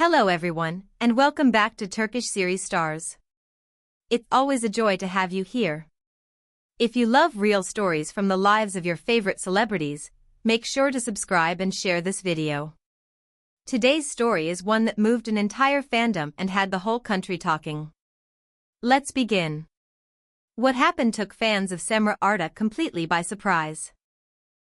Hello everyone, and welcome back to Turkish series stars. It's always a joy to have you here. If you love real stories from the lives of your favorite celebrities, make sure to subscribe and share this video. Today's story is one that moved an entire fandom and had the whole country talking. Let's begin. What happened took fans of Cemre Arda completely by surprise.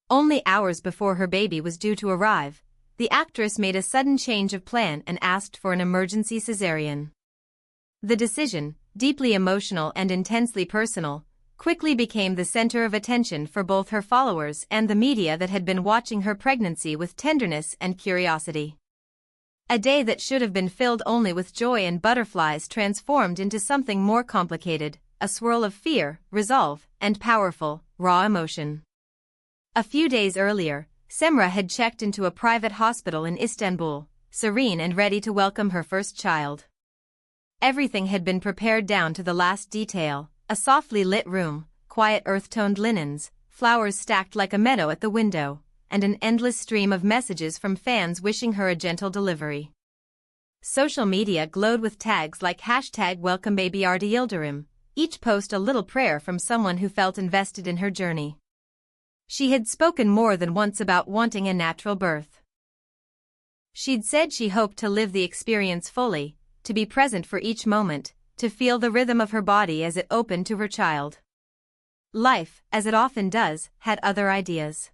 Only hours before her baby was due to arrive, the actress made a sudden change of plan and asked for an emergency cesarean. The decision, deeply emotional and intensely personal, quickly became the center of attention for both her followers and the media that had been watching her pregnancy with tenderness and curiosity. A day that should have been filled only with joy and butterflies transformed into something more complicated, a swirl of fear, resolve, and powerful, raw emotion. A few days earlier, Cemre had checked into a private hospital in Istanbul, serene and ready to welcome her first child. Everything had been prepared down to the last detail, a softly lit room, quiet earth-toned linens, flowers stacked like a meadow at the window, and an endless stream of messages from fans wishing her a gentle delivery. Social media glowed with tags like #WelcomeBabyArda Yıldırım, each post a little prayer from someone who felt invested in her journey. She had spoken more than once about wanting a natural birth. She'd said she hoped to live the experience fully, to be present for each moment, to feel the rhythm of her body as it opened to her child. Life, as it often does, had other ideas.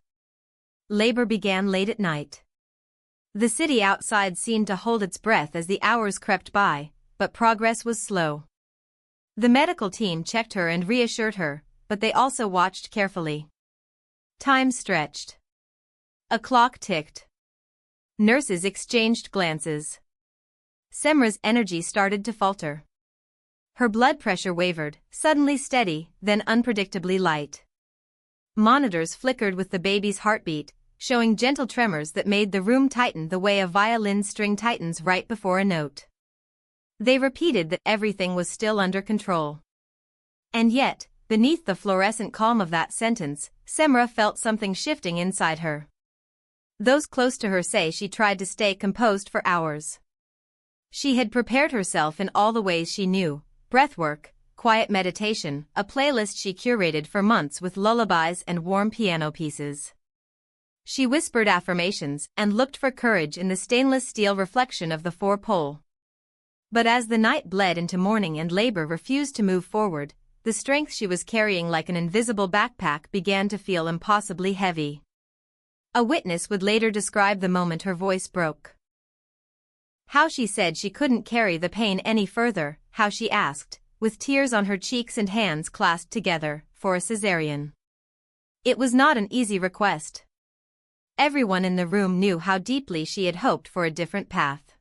Labor began late at night. The city outside seemed to hold its breath as the hours crept by, but progress was slow. The medical team checked her and reassured her, but they also watched carefully. Time stretched. A clock ticked. Nurses exchanged glances. Cemre's energy started to falter. Her blood pressure wavered, suddenly steady, then unpredictably light. Monitors flickered with the baby's heartbeat, showing gentle tremors that made the room tighten the way a violin string tightens right before a note. They repeated that everything was still under control. And yet, beneath the fluorescent calm of that sentence, Cemre felt something shifting inside her. Those close to her say she tried to stay composed for hours. She had prepared herself in all the ways she knew: breathwork, quiet meditation, a playlist she curated for months with lullabies and warm piano pieces. She whispered affirmations and looked for courage in the stainless steel reflection of the four-pole. But as the night bled into morning and labor refused to move forward, the strength she was carrying like an invisible backpack began to feel impossibly heavy. A witness would later describe the moment her voice broke. How she said she couldn't carry the pain any further, how she asked, with tears on her cheeks and hands clasped together, for a cesarean. It was not an easy request. Everyone in the room knew how deeply she had hoped for a different path.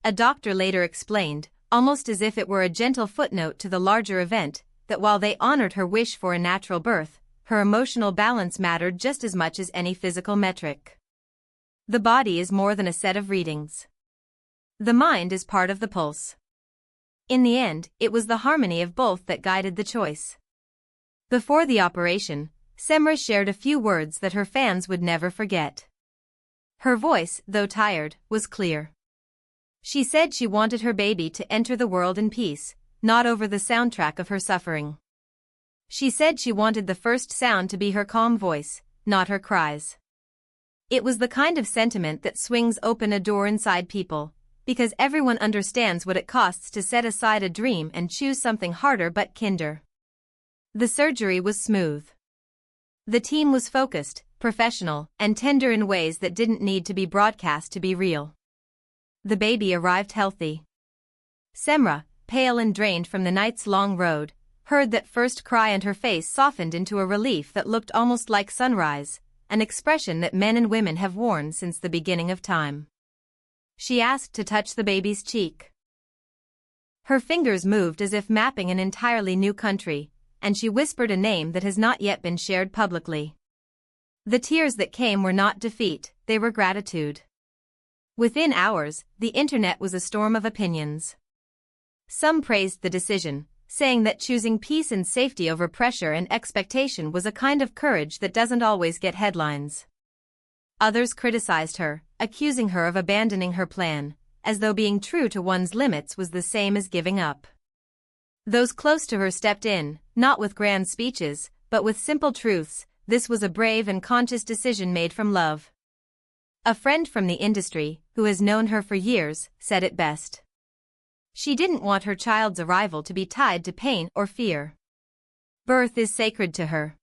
A doctor later explained, almost as if it were a gentle footnote to the larger event, that while they honored her wish for a natural birth, her emotional balance mattered just as much as any physical metric. The body is more than a set of readings. The mind is part of the pulse. In the end, it was the harmony of both that guided the choice. Before the operation, Cemre shared a few words that her fans would never forget. Her voice, though tired, was clear. She said she wanted her baby to enter the world in peace, not over the soundtrack of her suffering. She said she wanted the first sound to be her calm voice, not her cries. It was the kind of sentiment that swings open a door inside people, because everyone understands what it costs to set aside a dream and choose something harder but kinder. The surgery was smooth. The team was focused, professional, and tender in ways that didn't need to be broadcast to be real. The baby arrived healthy. Cemre, pale and drained from the night's long road, heard that first cry and her face softened into a relief that looked almost like sunrise, an expression that men and women have worn since the beginning of time. She asked to touch the baby's cheek. Her fingers moved as if mapping an entirely new country, and she whispered a name that has not yet been shared publicly. The tears that came were not defeat, they were gratitude. Within hours, the internet was a storm of opinions. Some praised the decision, saying that choosing peace and safety over pressure and expectation was a kind of courage that doesn't always get headlines. Others criticized her, accusing her of abandoning her plan, as though being true to one's limits was the same as giving up. Those close to her stepped in, not with grand speeches, but with simple truths. This was a brave and conscious decision made from love. A friend from the industry, who has known her for years, said it best. She didn't want her child's arrival to be tied to pain or fear. Birth is sacred to her.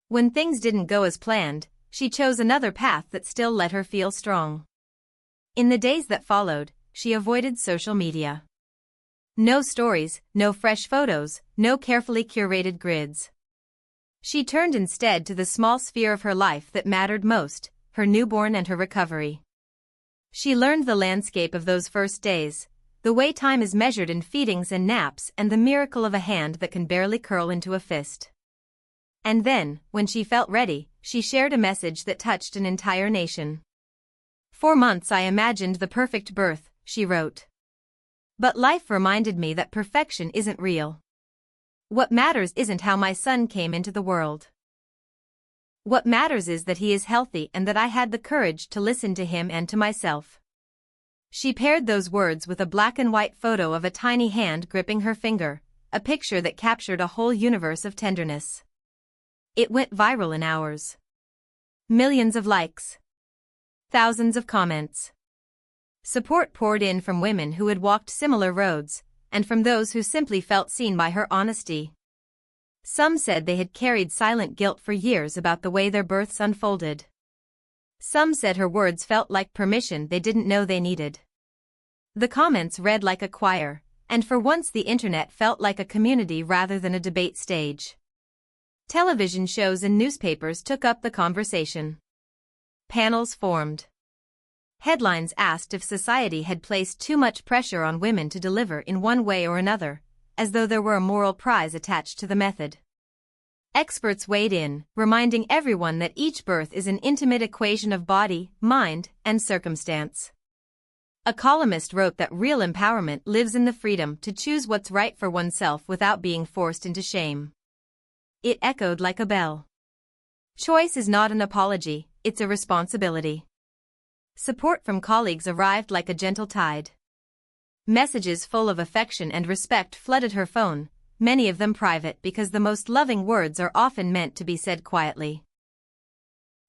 When things didn't go as planned, she chose another path that still let her feel strong. In the days that followed, she avoided social media. No stories, no fresh photos, no carefully curated grids. She turned instead to the small sphere of her life that mattered most, her newborn and her recovery. She learned the landscape of those first days, the way time is measured in feedings and naps, and the miracle of a hand that can barely curl into a fist. And then, when she felt ready, she shared a message that touched an entire nation. "For months I imagined the perfect birth," she wrote. "But life reminded me that perfection isn't real. What matters isn't how my son came into the world. What matters is that he is healthy and that I had the courage to listen to him and to myself." She paired those words with a black and white photo of a tiny hand gripping her finger, a picture that captured a whole universe of tenderness. It went viral in hours. Millions of likes. Thousands of comments. Support poured in from women who had walked similar roads, and from those who simply felt seen by her honesty. Some said they had carried silent guilt for years about the way their births unfolded. Some said her words felt like permission they didn't know they needed. The comments read like a choir, and for once the internet felt like a community rather than a debate stage. Television shows and newspapers took up the conversation. Panels formed. Headlines asked if society had placed too much pressure on women to deliver in one way or another, as though there were a moral prize attached to the method. Experts weighed in, reminding everyone that each birth is an intimate equation of body, mind, and circumstance. A columnist wrote that real empowerment lives in the freedom to choose what's right for oneself without being forced into shame. It echoed like a bell. Choice is not an apology, it's a responsibility. Support from colleagues arrived like a gentle tide. Messages full of affection and respect flooded her phone, many of them private because the most loving words are often meant to be said quietly.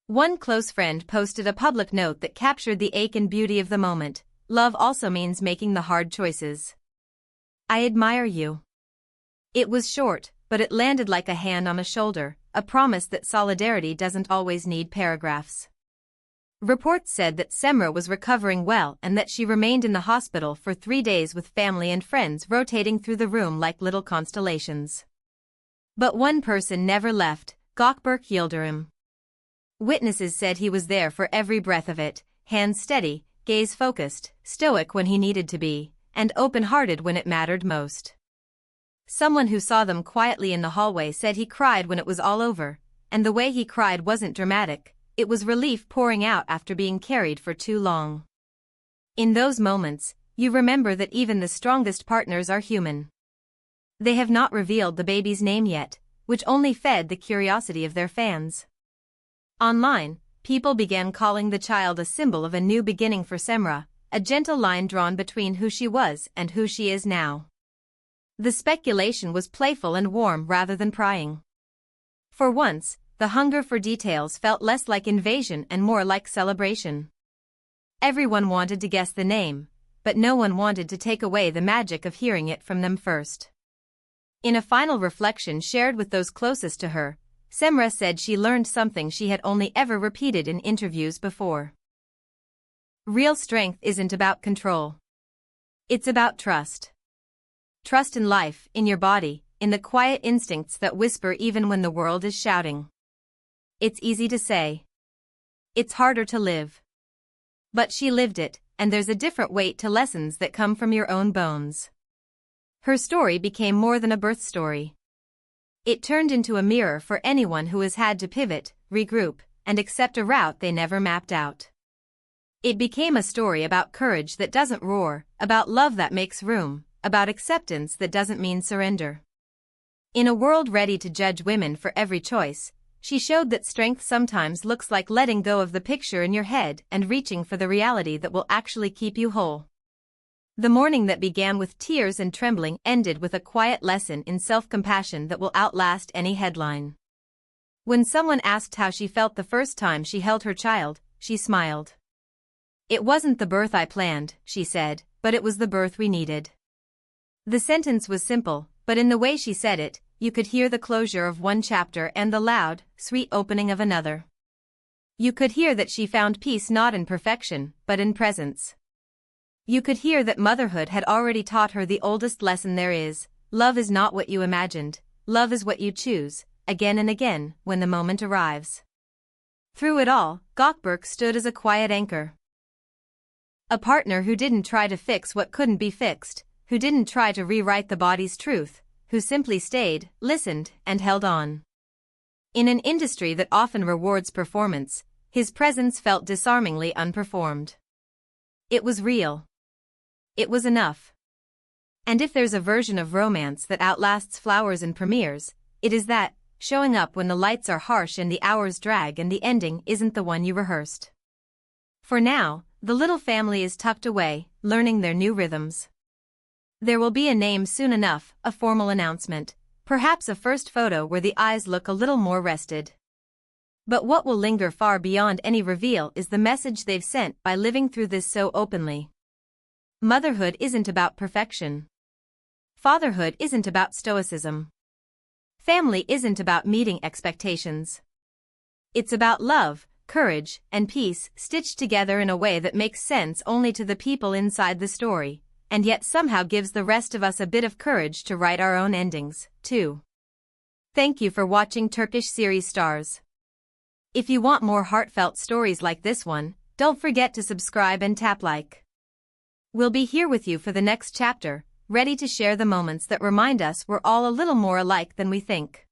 One close friend posted a public note that captured the ache and beauty of the moment. "Love also means making the hard choices. I admire you." It was short, but it landed like a hand on a shoulder, a promise that solidarity doesn't always need paragraphs. Reports said that Cemre was recovering well and that she remained in the hospital for 3 days with family and friends rotating through the room like little constellations. But one person never left, Gökberk Yıldırım. Witnesses said he was there for every breath of it, hands steady, gaze focused, stoic when he needed to be, and open-hearted when it mattered most. Someone who saw them quietly in the hallway said he cried when it was all over, and the way he cried wasn't dramatic, it was relief pouring out after being carried for too long. In those moments, you remember that even the strongest partners are human. They have not revealed the baby's name yet, which only fed the curiosity of their fans. Online, people began calling the child a symbol of a new beginning for Cemre, a gentle line drawn between who she was and who she is now. The speculation was playful and warm rather than prying. For once, the hunger for details felt less like invasion and more like celebration. Everyone wanted to guess the name, but no one wanted to take away the magic of hearing it from them first. In a final reflection shared with those closest to her, Cemre said she learned something she had only ever repeated in interviews before. Real strength isn't about control. It's about trust. Trust in life, in your body, in the quiet instincts that whisper even when the world is shouting. It's easy to say. It's harder to live. But she lived it, and there's a different weight to lessons that come from your own bones. Her story became more than a birth story. It turned into a mirror for anyone who has had to pivot, regroup, and accept a route they never mapped out. It became a story about courage that doesn't roar, about love that makes room, about acceptance that doesn't mean surrender. In a world ready to judge women for every choice, she showed that strength sometimes looks like letting go of the picture in your head and reaching for the reality that will actually keep you whole. The morning that began with tears and trembling ended with a quiet lesson in self-compassion that will outlast any headline. When someone asked how she felt the first time she held her child, she smiled. "It wasn't the birth I planned," she said, "but it was the birth we needed." The sentence was simple, but in the way she said it, you could hear the closure of one chapter and the loud, sweet opening of another. You could hear that she found peace not in perfection, but in presence. You could hear that motherhood had already taught her the oldest lesson there is: love is not what you imagined, love is what you choose, again and again, when the moment arrives. Through it all, Gökberk stood as a quiet anchor. A partner who didn't try to fix what couldn't be fixed, who didn't try to rewrite the body's truth, who simply stayed, listened, and held on. In an industry that often rewards performance, his presence felt disarmingly unperformed. It was real. It was enough. And if there's a version of romance that outlasts flowers and premieres, it is that, showing up when the lights are harsh and the hours drag and the ending isn't the one you rehearsed. For now, the little family is tucked away, learning their new rhythms. There will be a name soon enough, a formal announcement, perhaps a first photo where the eyes look a little more rested. But what will linger far beyond any reveal is the message they've sent by living through this so openly. Motherhood isn't about perfection. Fatherhood isn't about stoicism. Family isn't about meeting expectations. It's about love, courage, and peace stitched together in a way that makes sense only to the people inside the story, and yet somehow gives the rest of us a bit of courage to write our own endings, too. Thank you for watching Turkish series Stars. If you want more heartfelt stories like this one, don't forget to subscribe and tap like. We'll be here with you for the next chapter, ready to share the moments that remind us we're all a little more alike than we think.